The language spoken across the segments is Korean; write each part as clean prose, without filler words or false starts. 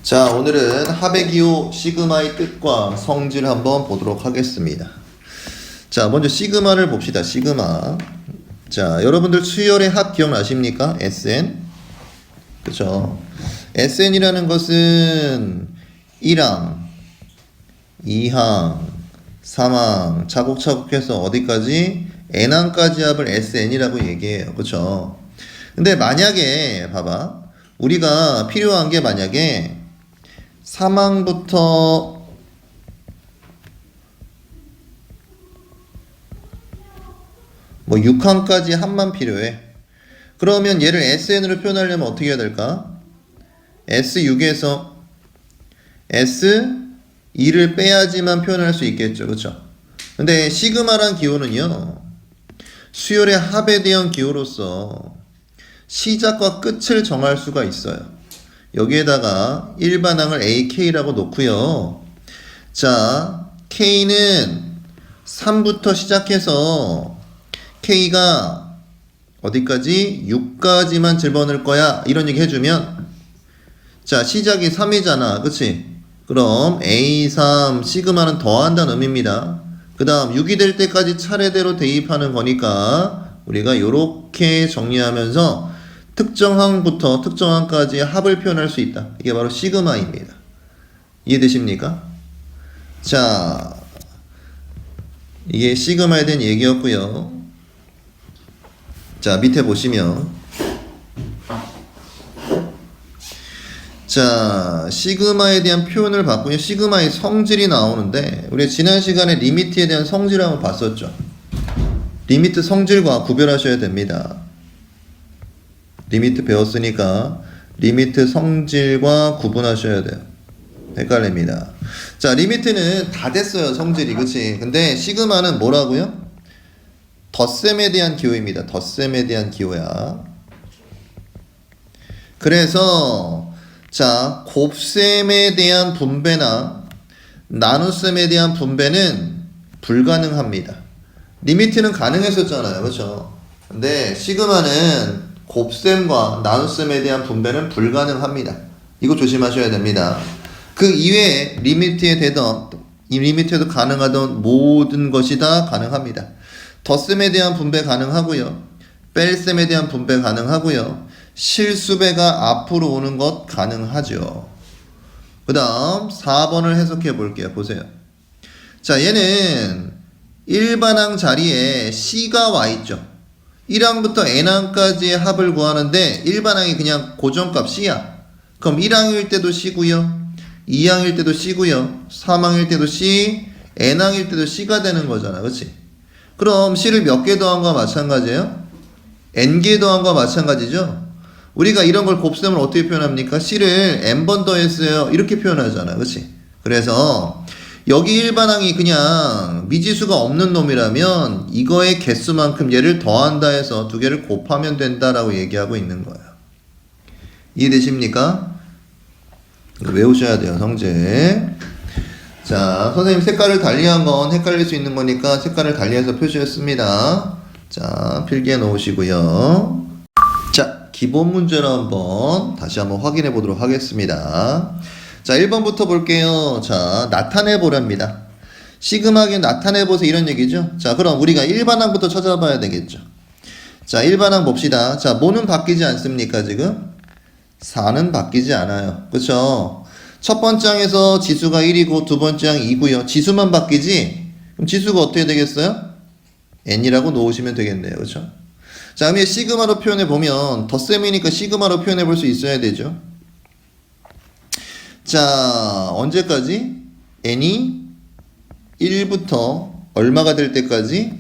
자, 오늘은 합의 기호 시그마의 뜻과 성질을 한번 보도록 하겠습니다. 자, 먼저 시그마를 봅시다. 시그마. 자, 여러분들 수열의 합 기억나십니까? SN. 그쵸? SN이라는 것은 1항, 2항, 3항, 차곡차곡 해서 어디까지? N항까지 합을 SN이라고 얘기해요. 그쵸? 근데 만약에, 봐봐. 우리가 필요한 게 만약에 3항부터 뭐 6항까지 합만 필요해. 그러면 얘를 SN으로 표현하려면 어떻게 해야 될까? S6에서 S2를 빼야지만 표현할 수 있겠죠. 그쵸? 근데 시그마란 기호는요, 수열의 합에 대한 기호로서 시작과 끝을 정할 수가 있어요. 여기에다가 일반항을 AK라고 놓고요. 자, K는 3부터 시작해서 K가 어디까지? 6까지만 집어넣을 거야. 이런 얘기 해주면, 자, 시작이 3이잖아. 그치? 그럼 A3 시그마는 더한다는 의미입니다. 그 다음 6이 될 때까지 차례대로 대입하는 거니까 우리가 요렇게 정리하면서 특정항부터 특정항까지 합을 표현할 수 있다. 이게 바로 시그마입니다. 이해되십니까? 자, 이게 시그마에 대한 얘기였고요. 자, 밑에 보시면, 자, 시그마에 대한 표현을 봤고요. 시그마의 성질이 나오는데, 우리 지난 시간에 리미트에 대한 성질을 한번 봤었죠. 리미트 성질과 구별하셔야 됩니다. 리미트 배웠으니까 리미트 성질과 구분하셔야 돼요. 헷갈립니다. 자, 리미트는 다 됐어요. 성질이. 그치? 근데 시그마는 뭐라고요? 덧셈에 대한 기호입니다. 덧셈에 대한 기호야. 그래서 자, 곱셈에 대한 분배나 나눗셈에 대한 분배는 불가능합니다. 리미트는 가능했었잖아요. 그렇죠? 근데 시그마는 곱셈과 나눗셈에 대한 분배는 불가능합니다. 이거 조심하셔야 됩니다. 그 이외에 리미트에 되던, 이 리미트에도 가능하던 모든 것이 다 가능합니다. 덧셈에 대한 분배 가능하고요. 뺄셈에 대한 분배 가능하고요. 실수배가 앞으로 오는 것 가능하죠. 그 다음 4번을 해석해 볼게요. 보세요. 자, 얘는 일반항 자리에 C가 와 있죠. 1항부터 N항까지의 합을 구하는데 일반항이 그냥 고정값 C야. 그럼 1항일 때도 C고요. 2항일 때도 C고요. 3항일 때도 C, N항일 때도 C가 되는 거잖아. 그치? 그럼 C를 몇 개 더한 거와 마찬가지예요? N개 더한 거와 마찬가지죠? 우리가 이런 걸 곱셈을 어떻게 표현합니까? C를 N번 더했어요. 이렇게 표현하잖아. 그치? 그래서 여기 일반항이 그냥 미지수가 없는 놈이라면 이거의 개수만큼 얘를 더한다 해서 두 개를 곱하면 된다라고 얘기하고 있는 거예요. 이해되십니까? 외우셔야 돼요. 성질. 자, 선생님 색깔을 달리한 건 헷갈릴 수 있는 거니까 색깔을 달리해서 표시했습니다. 자, 필기해 놓으시고요. 자, 기본 문제를 다시 한번 확인해 보도록 하겠습니다. 자, 1번부터 볼게요. 자, 나타내 보랍니다. 시그마에 나타내 보세요. 이런 얘기죠. 자, 그럼 우리가 일반항부터 찾아봐야 되겠죠. 자, 일반항 봅시다. 자, 뭐는 바뀌지 않습니까, 지금? 4는 바뀌지 않아요. 그쵸? 첫 번째 항에서 지수가 1이고 두 번째 항 2고요. 지수만 바뀌지? 그럼 지수가 어떻게 되겠어요? n이라고 놓으시면 되겠네요. 그쵸? 자, 그럼 시그마로 표현해 보면 덧셈이니까 시그마로 표현해 볼 수 있어야 되죠. 자, 언제까지? n이 1부터 얼마가 될 때까지?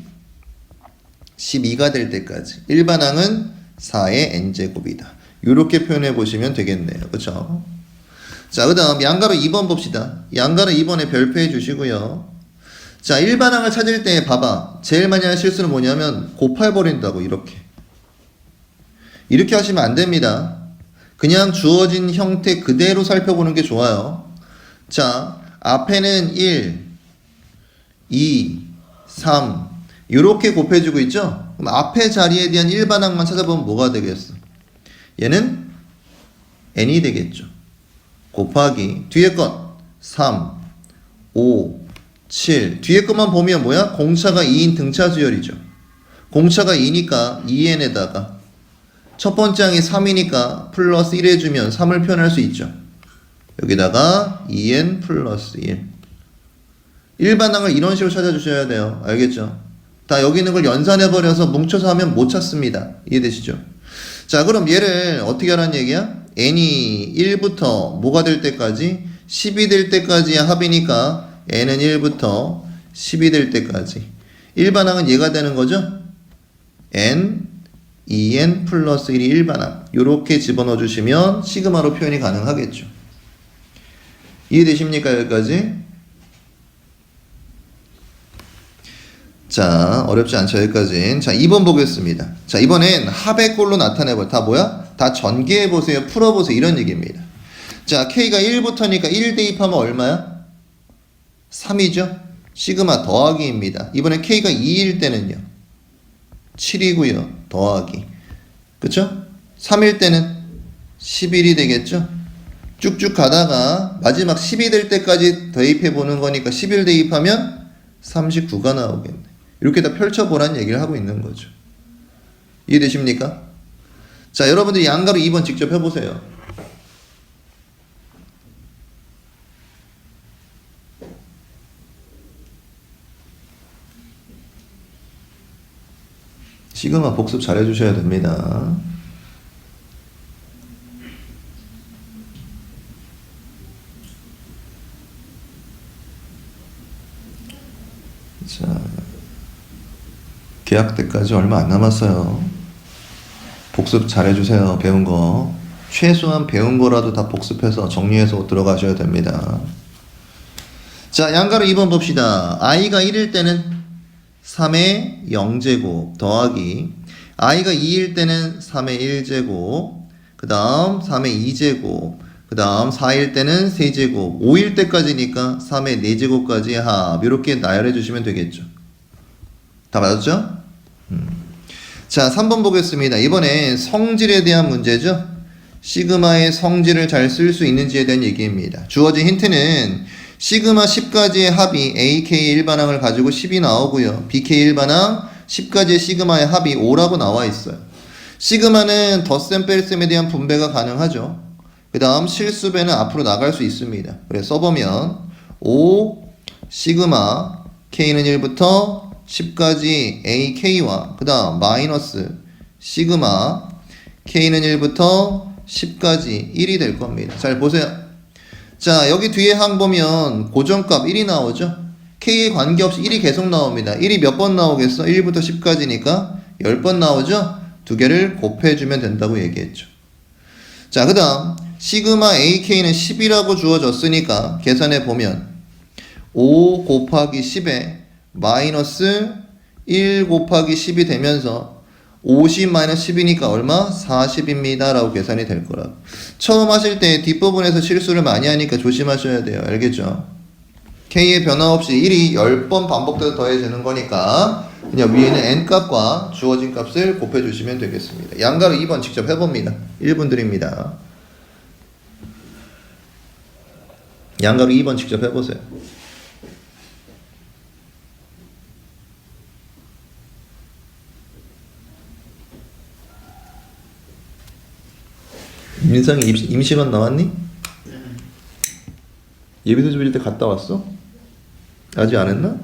12가 될 때까지. 일반항은 4의 n제곱이다. 이렇게 표현해 보시면 되겠네요. 그쵸? 자, 그 다음 양가로 2번 봅시다. 양가로 2번에 별표해 주시고요. 자, 일반항을 찾을 때 봐봐. 제일 많이 하는 실수는 뭐냐면 곱해버린다고. 이렇게 하시면 안 됩니다. 그냥 주어진 형태 그대로 살펴보는 게 좋아요. 자, 앞에는 1, 2, 3 이렇게 곱해주고 있죠? 그럼 앞에 자리에 대한 일반항만 찾아보면 뭐가 되겠어? 얘는 n이 되겠죠. 곱하기 뒤에 것 3, 5, 7 뒤에 것만 보면 뭐야? 공차가 2인 등차 수열이죠. 공차가 2니까 2n에다가 첫 번째 항이 3이니까 플러스 1 해주면 3을 표현할 수 있죠. 여기다가 2n 플러스 1 일반항을 이런 식으로 찾아주셔야 돼요. 알겠죠? 다 여기 있는 걸 연산해버려서 뭉쳐서 하면 못 찾습니다. 이해되시죠? 자, 그럼 얘를 어떻게 하라는 얘기야? n이 1부터 뭐가 될 때까지? 10이 될 때까지의 합이니까 n은 1부터 10이 될 때까지. 일반항은 얘가 되는 거죠? n, 2n 플러스 1이 일반항. 요렇게 집어넣어 주시면 시그마로 표현이 가능하겠죠. 이해되십니까? 여기까지? 자, 어렵지 않죠, 여기까지. 자, 2번 보겠습니다. 자, 이번엔 합의 꼴로 나타내볼. 다 뭐야? 다 전개해보세요, 풀어보세요, 이런 얘기입니다. 자, K가 1부터니까 1 대입하면 얼마야? 3이죠? 시그마 더하기입니다. 이번엔 K가 2일 때는요? 7이고요, 더하기. 그쵸? 3일 때는 11이 되겠죠? 쭉쭉 가다가 마지막 10이 될 때까지 대입해보는 거니까 11 대입하면 39가 나오겠네. 이렇게 다 펼쳐보라는 얘기를 하고 있는 거죠. 이해되십니까? 자, 여러분들이 양가로 2번 직접 해보세요. 시그마 복습 잘 해주셔야 됩니다. 자, 계약 때까지 얼마 안 남았어요. 복습 잘 해주세요. 배운 거. 최소한 배운 거라도 다 복습해서 정리해서 들어가셔야 됩니다. 자, 양가로 2번 봅시다. i가 1일 때는 3의 0제곱 더하기 i가 2일 때는 3의 1제곱 그 다음 3의 2제곱 그 다음 4일 때는 3제곱 5일 때까지니까 3의 4제곱까지 합 이렇게 나열해 주시면 되겠죠. 다 맞았죠? 자, 3번 보겠습니다. 이번에 성질에 대한 문제죠. 시그마의 성질을 잘 쓸 수 있는지에 대한 얘기입니다. 주어진 힌트는 시그마 10가지의 합이 AK 일반항을 가지고 10이 나오고요. BK 일반항 10가지의 시그마의 합이 5라고 나와 있어요. 시그마는 덧셈 뺄셈에 대한 분배가 가능하죠. 그 다음 실수배는 앞으로 나갈 수 있습니다. 그래서 써보면 5 시그마 K는 1부터 10까지 AK와 그 다음 마이너스 시그마 K는 1부터 10까지 1이 될 겁니다. 잘 보세요. 자, 여기 뒤에 항 보면 고정값 1이 나오죠. K에 관계없이 1이 계속 나옵니다. 1이 몇 번 나오겠어? 1부터 10까지니까 10번 나오죠. 두 개를 곱해주면 된다고 얘기했죠. 자, 그 다음 시그마 AK는 10이라고 주어졌으니까 계산해 보면 5 곱하기 10에 마이너스 1 곱하기 10이 되면서 50 마이너스 10이니까 얼마? 40입니다 라고 계산이 될 거라고. 처음 하실 때 뒷부분에서 실수를 많이 하니까 조심하셔야 돼요. 알겠죠? K의 변화 없이 1이 10번 반복돼서 더해지는 거니까 그냥 위에는 n값과 주어진 값을 곱해주시면 되겠습니다. 양가로 2번 직접 해봅니다. 1분 드립니다. 양가로 2번 직접 해보세요. 민상이 임시관 나왔니? 예비대조 빌 때 갔다 왔어? 아직 안 했나?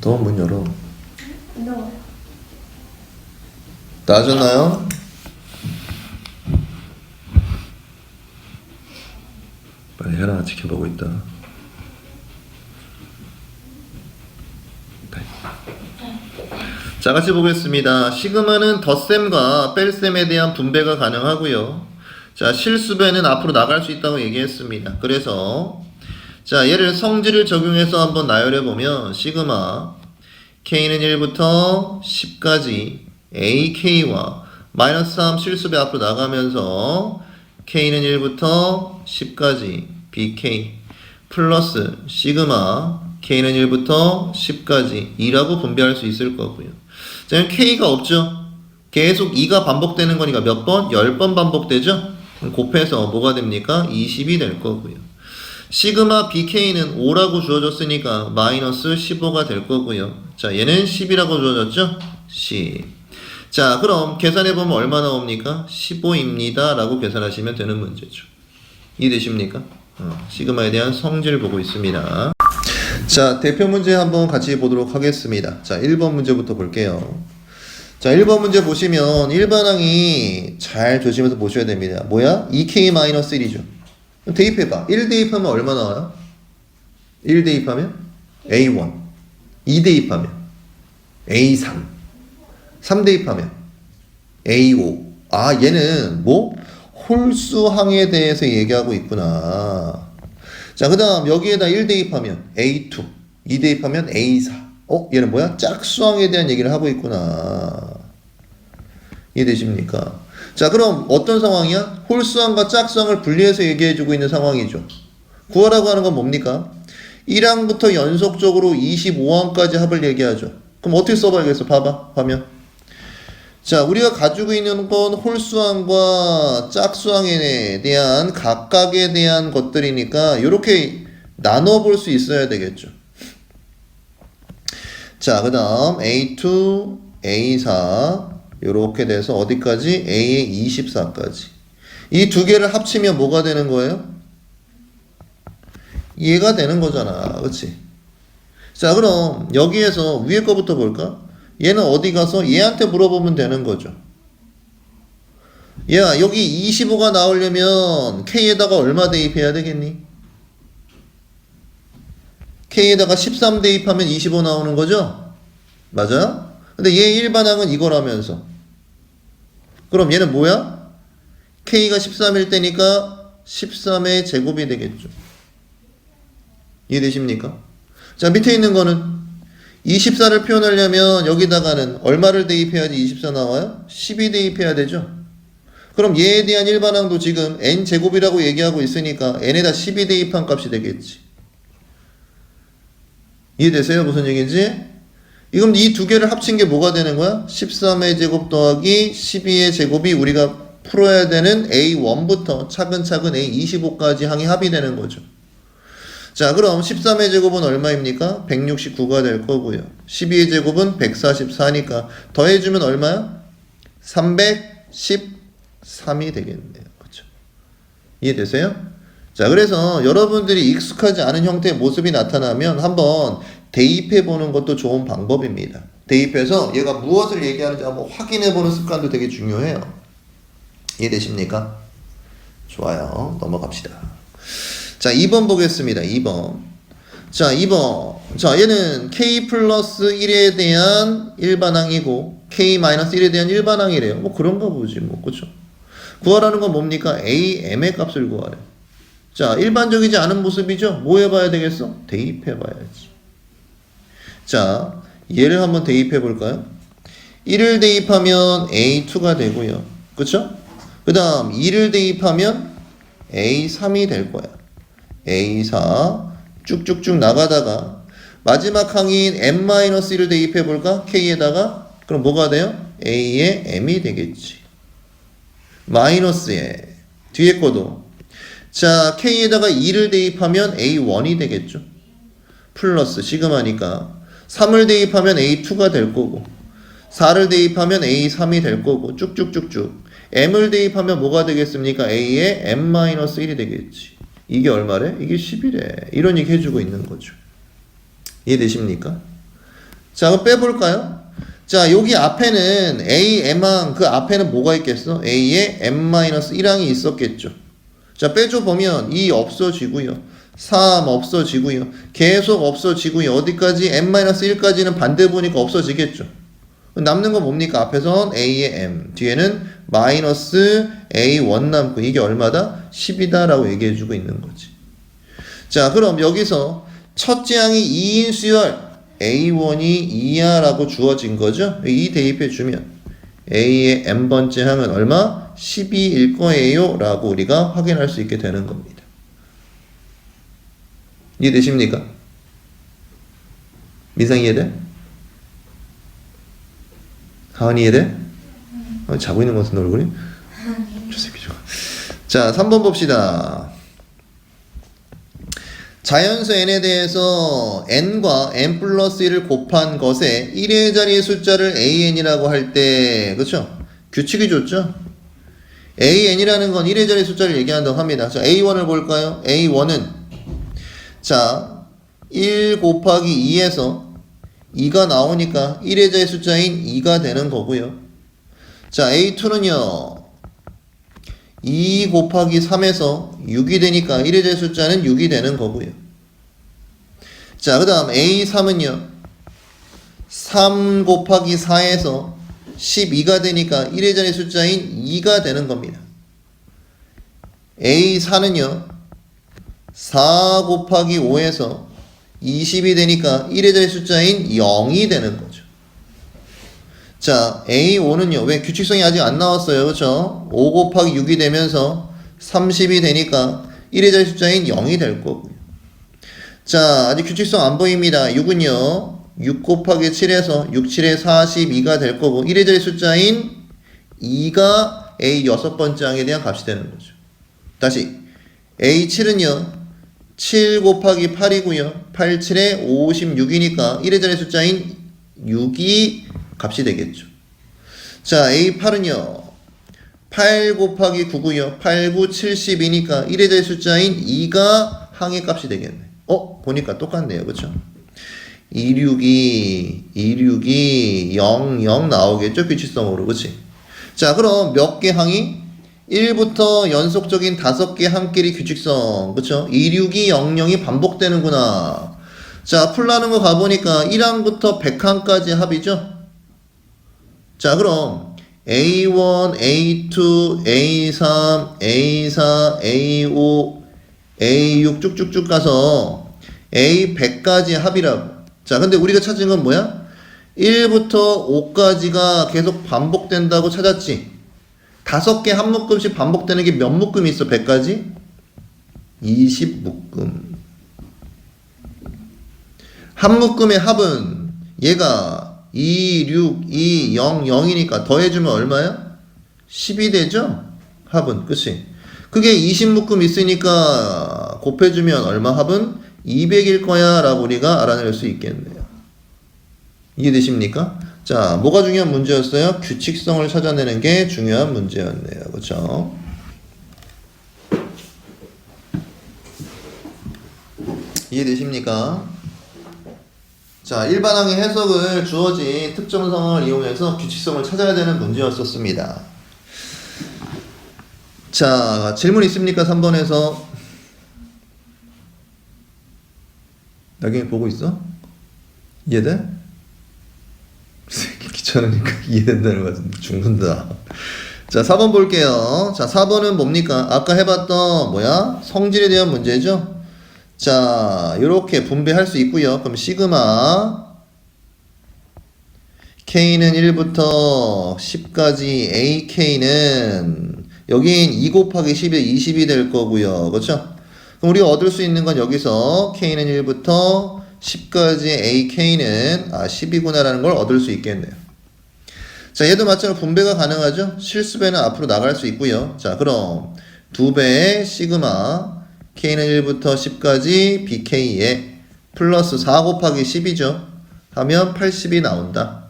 더 문 열어. 나아졌나요? 빨리 해라. 지켜보고 있다. 자, 같이 보겠습니다. 시그마는 덧셈과 뺄셈에 대한 분배가 가능하고요. 자, 실수배는 앞으로 나갈 수 있다고 얘기했습니다. 그래서 자, 얘를 성질을 적용해서 한번 나열해 보면 시그마 k는 1부터 10까지 ak와 마이너스 3 실수배 앞으로 나가면서 k는 1부터 10까지 bk 플러스 시그마 k는 1부터 10까지 2라고 분배할 수 있을 거고요. 자, k가 없죠? 계속 2가 반복되는 거니까 몇 번? 10번 반복되죠? 그럼 곱해서 뭐가 됩니까? 20이 될 거고요. 시그마 bk는 5라고 주어졌으니까 마이너스 15가 될 거고요. 자, 얘는 10이라고 주어졌죠? 10. 자, 그럼 계산해보면 얼마 나옵니까? 15입니다. 라고 계산하시면 되는 문제죠. 이해되십니까? 시그마에 대한 성질 보고 있습니다. 자, 대표 문제 한번 같이 보도록 하겠습니다. 자, 1번 문제부터 볼게요. 자, 1번 문제 보시면 일반항이 잘 조심해서 보셔야 됩니다. 뭐야? 2k-1이죠. 대입해봐. 1 대입하면 얼마 나와요? 1 대입하면 A1. 2 대입하면 A3. 3 대입하면 A5. 아, 얘는 뭐? 홀수항에 대해서 얘기하고 있구나. 자, 그 다음 여기에다 1 대입하면 A2. 2 대입하면 A4. 얘는 뭐야? 짝수항에 대한 얘기를 하고 있구나. 이해되십니까? 자, 그럼 어떤 상황이야? 홀수항과 짝수항을 분리해서 얘기해주고 있는 상황이죠. 구하라고 하는 건 뭡니까? 1항부터 연속적으로 25항까지 합을 얘기하죠. 그럼 어떻게 써봐야겠어? 봐봐, 화면. 자, 우리가 가지고 있는 건 홀수항과 짝수항에 대한 각각에 대한 것들이니까 이렇게 나눠볼 수 있어야 되겠죠. 자, 그 다음 A2, A4 이렇게 돼서 어디까지? A의 24까지. 이 두 개를 합치면 뭐가 되는 거예요? 얘가 되는 거잖아. 그치? 자, 그럼 여기에서 위에 거부터 볼까? 얘는 어디 가서 얘한테 물어보면 되는 거죠. 야, 여기 25가 나오려면 K에다가 얼마 대입해야 되겠니? K에다가 13 대입하면 25 나오는 거죠? 맞아요? 근데 얘 일반항은 이거라면서. 그럼 얘는 뭐야? K가 13일 때니까 13의 제곱이 되겠죠. 이해되십니까? 자, 밑에 있는 거는 24를 표현하려면 여기다가는 얼마를 대입해야지 24 나와요? 12 대입해야 되죠. 그럼 얘에 대한 일반항도 지금 n제곱이라고 얘기하고 있으니까 n에다 12 대입한 값이 되겠지. 이해되세요? 무슨 얘기인지? 그럼 이 두 개를 합친 게 뭐가 되는 거야? 13의 제곱 더하기 12의 제곱이 우리가 풀어야 되는 A1부터 차근차근 A25까지 항이 합이 되는 거죠. 자, 그럼 13의 제곱은 얼마입니까? 169가 될 거고요. 12의 제곱은 144니까 더해주면 얼마야? 313이 되겠네요. 그렇죠? 이해되세요? 자, 그래서 여러분들이 익숙하지 않은 형태의 모습이 나타나면 한번 대입해보는 것도 좋은 방법입니다. 대입해서 얘가 무엇을 얘기하는지 한번 확인해보는 습관도 되게 중요해요. 이해되십니까? 좋아요. 넘어갑시다. 자, 2번 보겠습니다. 2번. 자, 2번. 자, 얘는 K 플러스 1에 대한 일반항이고 K 마이너스 1에 대한 일반항이래요. 뭐 그런가 보지 뭐. 그쵸? 구하라는 건 뭡니까? AM의 값을 구하래. 자, 일반적이지 않은 모습이죠? 뭐 해봐야 되겠어? 대입해봐야지. 자, 얘를 한번 대입해볼까요? 1을 대입하면 A2가 되고요. 그쵸? 그 다음 2를 대입하면 A3이 될 거야. A4 쭉쭉쭉 나가다가 마지막 항인 M-1을 대입해볼까? K에다가 그럼 뭐가 돼요? A의 M이 되겠지. 마이너스에 뒤에 거도 자, K에다가 2를 대입하면 A1이 되겠죠. 플러스 시그마니까 3을 대입하면 A2가 될 거고 4를 대입하면 A3이 될 거고 쭉쭉쭉쭉 M을 대입하면 뭐가 되겠습니까? A의 M-1이 되겠지. 이게 얼마래? 이게 10이래. 이런 얘기 해주고 있는 거죠. 이해되십니까? 자, 그럼 빼볼까요? 자, 여기 앞에는 A, M항, 그 앞에는 뭐가 있겠어? A의 M-1항이 있었겠죠. 자, 빼줘보면 2 없어지고요. 3 없어지고요. 계속 없어지고요. 어디까지? M-1까지는 반대 보니까 없어지겠죠. 남는 건 뭡니까? 앞에선 A의 M, 뒤에는 마이너스 A1 남고 이게 얼마다? 10이다 라고 얘기해주고 있는 거지. 자, 그럼 여기서 첫째 항이 2인 수열 A1이 2야 라고 주어진 거죠. 이 대입해 주면 A의 n번째 항은 얼마? 12일 거예요 라고 우리가 확인할 수 있게 되는 겁니다. 이해되십니까? 민상 이해돼? 하은이 이해돼? 자고 있는 것 같은데 얼굴이? 저 새끼 저거. 자 3번 봅시다. 자연수 n에 대해서 n과 n 플러스 1을 곱한 것에 1의 자리 숫자를 an이라고 할 때 그쵸? 규칙이 좋죠? an이라는 건 1의 자리 숫자를 얘기한다고 합니다. 자 a1을 볼까요? a1은 자 1 곱하기 2에서 2가 나오니까 1의 자리 숫자인 2가 되는 거고요. 자 a2는요 2 곱하기 3에서 6이 되니까 1의 자리 숫자는 6이 되는 거고요. 자, 그 다음 A3은요. 3 곱하기 4에서 12가 되니까 1의 자리 숫자인 2가 되는 겁니다. A4는요. 4 곱하기 5에서 20이 되니까 1의 자리 숫자인 0이 되는 거죠. 자, A5는요. 왜 규칙성이 아직 안 나왔어요. 그렇죠? 5 곱하기 6이 되면서 30이 되니까 1의 자리 숫자인 0이 될 거고요. 자, 아직 규칙성 안 보입니다. 6은요. 6 곱하기 7에서 6, 7에 42가 될 거고 1의 자리 숫자인 2가 A 6번째 항에 대한 값이 되는 거죠. 다시 A7은요. 7 곱하기 8이고요. 8, 7에 56이니까 1의 자리 숫자인 6이 값이 되겠죠. 자, A8은요. 8 곱하기 9고요. 8, 9, 70이니까 1의 자리 숫자인 2가 항의 값이 되겠네. 보니까 똑같네요. 그쵸? 262, 0, 0 나오겠죠? 규칙성으로. 그치? 자, 그럼 몇 개 항이? 1부터 연속적인 5개 항끼리 규칙성. 그쵸? 262, 0, 0이 반복되는구나. 자, 풀라는 거 가보니까 1항부터 100항까지 합이죠? 자, 그럼 A1, A2, A3, A4, A5, A6 쭉쭉쭉 가서 A100까지 합이라고. 자, 근데 우리가 찾은 건 뭐야? 1부터 5까지가 계속 반복된다고 찾았지. 5개 한 묶음씩 반복되는 게 몇 묶음이 있어? 100까지? 20묶음. 한 묶음의 합은 얘가 2, 6, 2, 0, 0이니까 더해주면 얼마야? 10이 되죠? 합은. 그치? 그게 20묶음 있으니까 곱해주면 얼마? 합은 200일 거야 라고 우리가 알아낼 수 있겠네요. 이해되십니까? 자, 뭐가 중요한 문제였어요? 규칙성을 찾아내는 게 중요한 문제였네요. 그쵸? 이해되십니까? 자, 일반항의 해석을 주어진 특정 상황을 이용해서 규칙성을 찾아야 되는 문제였었습니다. 자, 질문 있습니까? 3번에서. 나경이 보고 있어? 이해돼? 귀찮으니까 이해된다는 거 같은데 죽는다. 자, 4번 볼게요. 자, 4번은 뭡니까? 아까 해봤던 뭐야? 성질에 대한 문제죠? 자, 요렇게 분배할 수 있고요. 그럼 시그마 K는 1부터 10까지 AK는 여긴 2 곱하기 10에 20이 될 거고요. 그렇죠? 그럼 우리가 얻을 수 있는 건 여기서 K는 1부터 10까지 AK는 10이구나 라는 걸 얻을 수 있겠네요. 자, 얘도 마찬가지로 분배가 가능하죠? 실수배는 앞으로 나갈 수 있고요. 자, 그럼 2배의 시그마 K는 1부터 10까지 BK에 플러스 4 곱하기 10이죠. 하면 80이 나온다.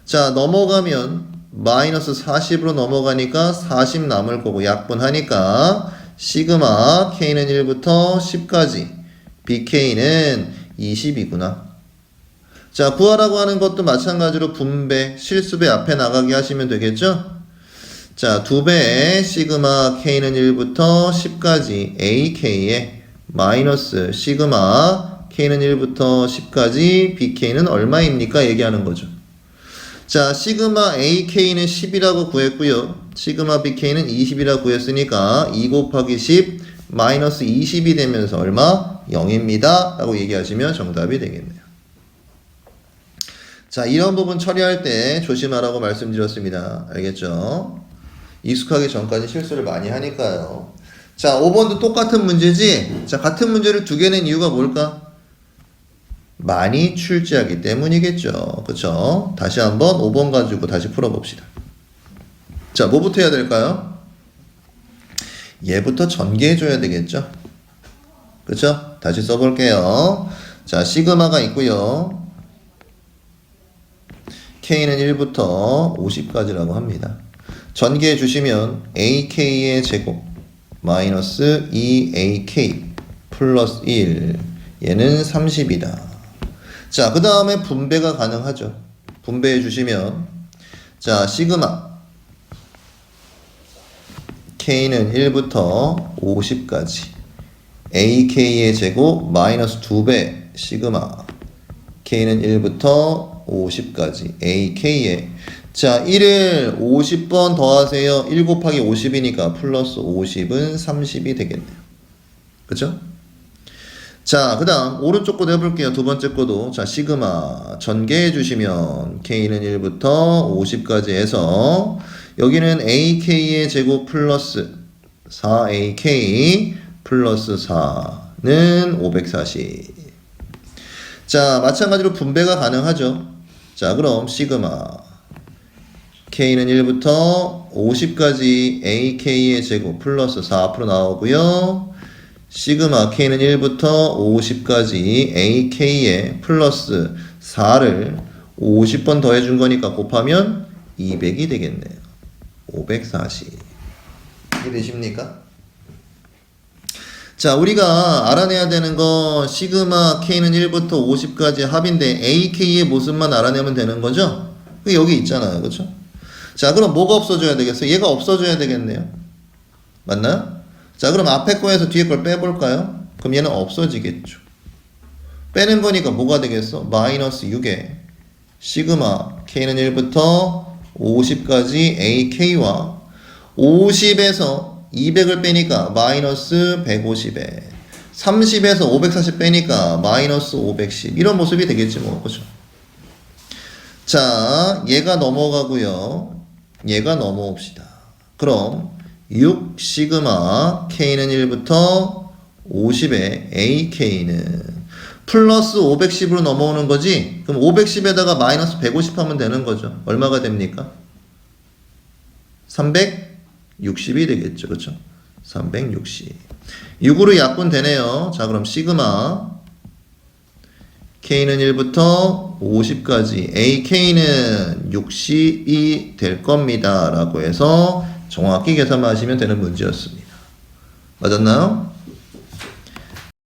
자, 넘어가면 마이너스 40으로 넘어가니까 40 남을 거고 약분하니까 시그마 K는 1부터 10까지 BK는 20이구나. 자, 구하라고 하는 것도 마찬가지로 분배, 실수배 앞에 나가게 하시면 되겠죠? 자, 2배의 시그마 K는 1부터 10까지 AK에 마이너스 시그마 K는 1부터 10까지 BK는 얼마입니까? 얘기하는 거죠. 자, 시그마 AK는 10이라고 구했고요. 시그마 BK는 20이라고 구했으니까 2 곱하기 10 마이너스 20이 되면서 얼마? 0입니다. 라고 얘기하시면 정답이 되겠네요. 자, 이런 부분 처리할 때 조심하라고 말씀드렸습니다. 알겠죠? 익숙하기 전까지 실수를 많이 하니까요. 자, 5번도 똑같은 문제지? 자, 같은 문제를 두 개 낸 이유가 뭘까? 많이 출제하기 때문이겠죠. 그쵸? 다시 한번 5번 가지고 다시 풀어봅시다. 자, 뭐부터 해야 될까요? 얘부터 전개해줘야 되겠죠? 그쵸? 다시 써볼게요. 자, 시그마가 있고요. K는 1부터 50까지라고 합니다. 전개해 주시면 AK의 제곱 마이너스 2AK 플러스 1 얘는 30이다. 자, 그 다음에 분배가 가능하죠. 분배해 주시면 자, 시그마 K는 1부터 50까지 AK의 제곱 마이너스 2배 시그마 K는 1부터 50까지 AK에 자, 1을 50번 더하세요. 1 곱하기 50이니까 플러스 50은 30이 되겠네요. 그쵸? 자, 그 다음 오른쪽 거도 해볼게요. 두 번째 거도. 자, 시그마 전개해 주시면 K는 1부터 50까지 해서 여기는 AK의 제곱 플러스 4AK 플러스 4는 540. 자, 마찬가지로 분배가 가능하죠. 자, 그럼 시그마 K는 1부터 50까지 AK의 제곱 플러스 4 앞으로 나오고요. 시그마 K는 1부터 50까지 AK의 플러스 4를 50번 더해준 거니까 곱하면 200이 되겠네요. 540. 이해되십니까? 자, 우리가 알아내야 되는 건 시그마 K는 1부터 50까지 합인데 AK의 모습만 알아내면 되는 거죠? 그게 여기 있잖아요. 그렇죠? 자, 그럼 뭐가 없어져야 되겠어요? 얘가 없어져야 되겠네요. 맞나요? 자, 그럼 앞에 거에서 뒤에 걸 빼볼까요? 그럼 얘는 없어지겠죠. 빼는 거니까 뭐가 되겠어? 마이너스 6에 시그마 K는 1부터 50까지 AK와 50에서 200을 빼니까 마이너스 150에 30에서 540 빼니까 마이너스 510 이런 모습이 되겠지 뭐. 그죠? 자, 얘가 넘어가고요. 얘가 넘어옵시다. 그럼 6 시그마 K는 1부터 50에 AK는 플러스 510으로 넘어오는 거지? 그럼 510에다가 마이너스 150 하면 되는 거죠. 얼마가 됩니까? 360이 되겠죠. 그렇죠? 360. 6으로 약분되네요. 자, 그럼 시그마 K는 1부터 50까지 AK는 60이 될 겁니다. 라고 해서 정확히 계산하시면 되는 문제였습니다. 맞았나요?